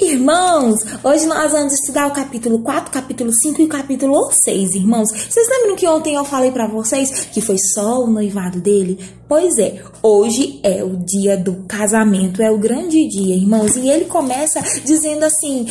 Irmãos, hoje nós vamos estudar o capítulo 4, capítulo 5 e o capítulo 6, irmãos. Vocês lembram que ontem eu falei pra vocês que foi só o noivado dele? Pois é, hoje é o dia do casamento, é o grande dia, irmãos. E ele começa dizendo assim,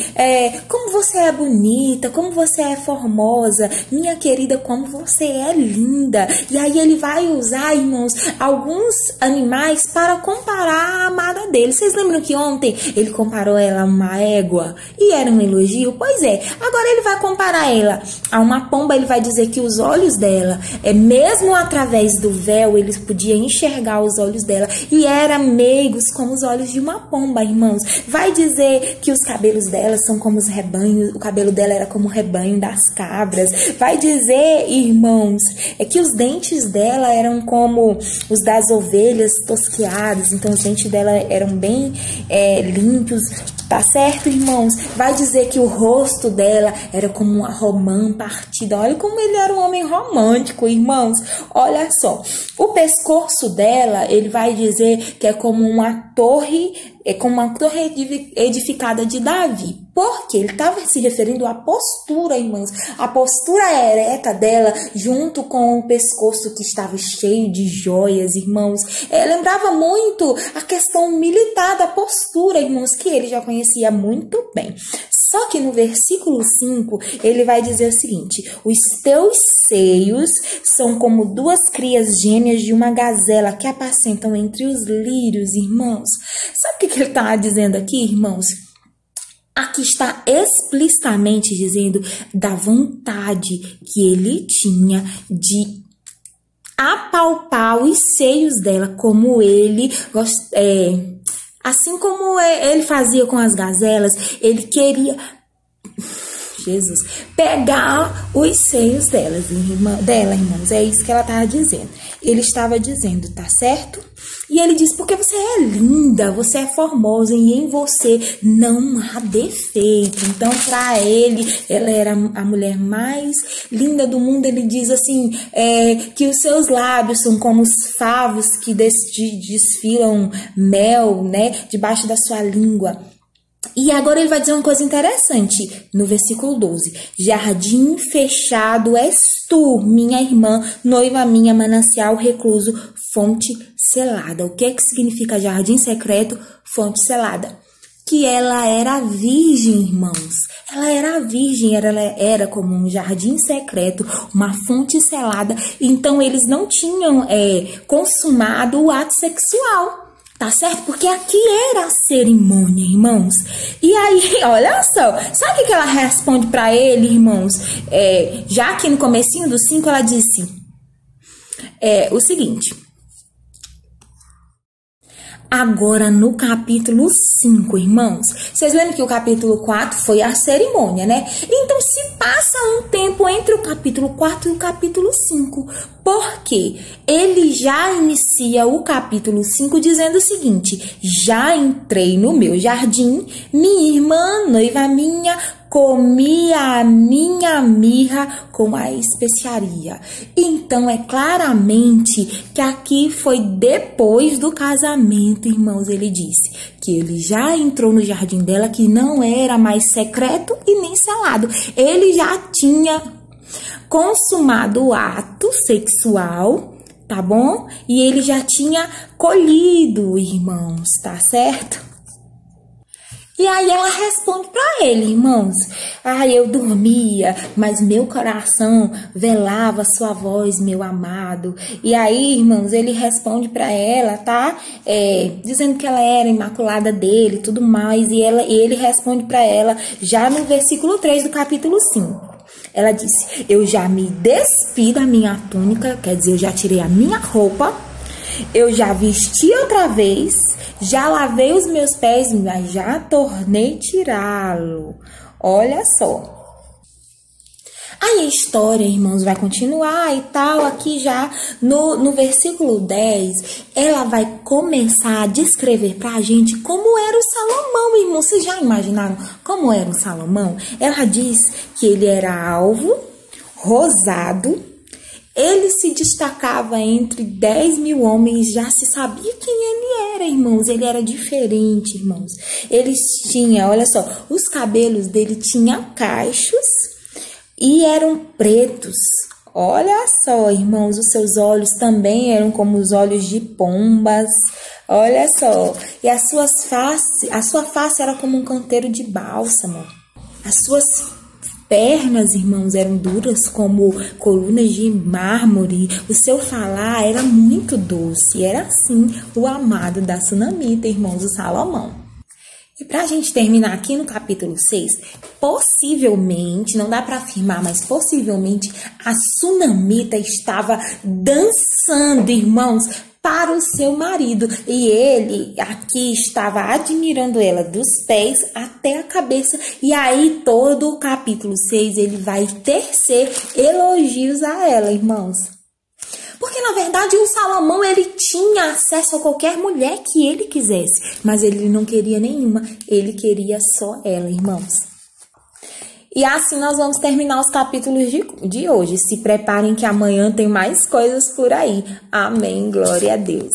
como você é bonita, como você é formosa, minha querida, como você é linda. E aí ele vai usar, irmãos, alguns animais para comparar a amada dele. Vocês lembram que ontem ele comparou ela a uma égua e era um elogio? Pois é, agora ele vai comparar ela a uma pomba. Ele vai dizer que os olhos dela, mesmo através do véu, eles podiam enxergar os olhos dela e eram meigos como os olhos de uma pomba, irmãos. Vai dizer que os cabelos dela são como os rebanhos, o cabelo dela era como o rebanho das cabras. Vai dizer, irmãos, que os dentes dela eram como os das ovelhas tosqueados, então os dentes dela eram bem limpos. Tá certo, irmãos? Vai dizer que o rosto dela era como uma romã partida. Olha como ele era um homem romântico, irmãos. Olha só. O pescoço dela, ele vai dizer que é como uma torre, edificada de Davi. Porque ele estava se referindo à postura, irmãos. A postura ereta dela, junto com o pescoço que estava cheio de joias, irmãos. Lembrava muito a questão militar da postura, irmãos, que ele já conhecia muito bem. Só que no versículo 5, ele vai dizer o seguinte: os teus seios são como duas crias gêmeas de uma gazela que apacentam entre os lírios, irmãos. Sabe o que ele está dizendo aqui, irmãos? Aqui está explicitamente dizendo da vontade que ele tinha de apalpar os seios dela, como ele assim como ele fazia com as gazelas. Ele queria, Jesus, pegar os seios dela, irmãos. É isso que ela estava dizendo. Ele estava dizendo, tá certo? E ele diz, porque você é linda, você é formosa e em você não há defeito. Então, para ele, ela era a mulher mais linda do mundo. Ele diz assim, que os seus lábios são como os favos que desfilam mel, né, debaixo da sua língua. E agora ele vai dizer uma coisa interessante no versículo 12. Jardim fechado és tu, minha irmã, noiva minha, manancial recluso, fonte selada. O que é que significa jardim secreto, fonte selada? Que ela era virgem, irmãos. Ela era virgem, ela era como um jardim secreto, uma fonte selada. Então eles não tinham consumado o ato sexual. Tá certo? Porque aqui era a cerimônia, irmãos. E aí, olha só. Sabe o que ela responde para ele, irmãos? Já aqui no comecinho do 5, ela disse o seguinte. Agora, no capítulo 5, irmãos, vocês lembram que o capítulo 4 foi a cerimônia, né? Então, se passa um tempo entre o capítulo 4 e o capítulo 5, porque ele já inicia o capítulo 5 dizendo o seguinte: já entrei no meu jardim, minha irmã, noiva minha, comi a minha mirra com a especiaria. Então, é claramente que aqui foi depois do casamento, irmãos. Ele disse que ele já entrou no jardim dela, que não era mais secreto e nem selado. Ele já tinha consumado o ato sexual, tá bom? E ele já tinha colhido, irmãos, tá certo? E aí ela responde para ele, irmãos: eu dormia, mas meu coração velava sua voz, meu amado. E aí, irmãos, ele responde para ela, tá? Dizendo que ela era imaculada dele e tudo mais. E ele responde para ela já no versículo 3 do capítulo 5. Ela disse: eu já me despi da minha túnica, quer dizer, eu já tirei a minha roupa, eu já vesti outra vez, já lavei os meus pés, mas já tornei tirá-lo. Olha só. Aí a história, irmãos, vai continuar e tal. Aqui já no versículo 10, ela vai começar a descrever pra gente como era o Salomão, irmãos. Vocês já imaginaram como era o Salomão? Ela diz que ele era alvo, rosado Ele se destacava entre 10 mil homens, já se sabia quem ele era, irmãos. Ele era diferente, irmãos. Eles tinham, olha só, os cabelos dele tinham cachos e eram pretos. Olha só, irmãos, os seus olhos também eram como os olhos de pombas. Olha só, e a sua face era como um canteiro de bálsamo. As suas pernas, irmãos, eram duras como colunas de mármore. O seu falar era muito doce. Era assim o amado da sunamita, irmãos, o Salomão. E para a gente terminar aqui no capítulo 6, possivelmente, não dá para afirmar, mas possivelmente a sunamita estava dançando, irmãos, para o seu marido. E ele aqui estava admirando ela dos pés até a cabeça. E aí todo o capítulo 6 ele vai tecer elogios a ela, irmãos. Porque, na verdade, o Salomão, ele tinha acesso a qualquer mulher que ele quisesse. Mas ele não queria nenhuma. Ele queria só ela, irmãos. E assim nós vamos terminar os capítulos de hoje. Se preparem que amanhã tem mais coisas por aí. Amém. Glória a Deus.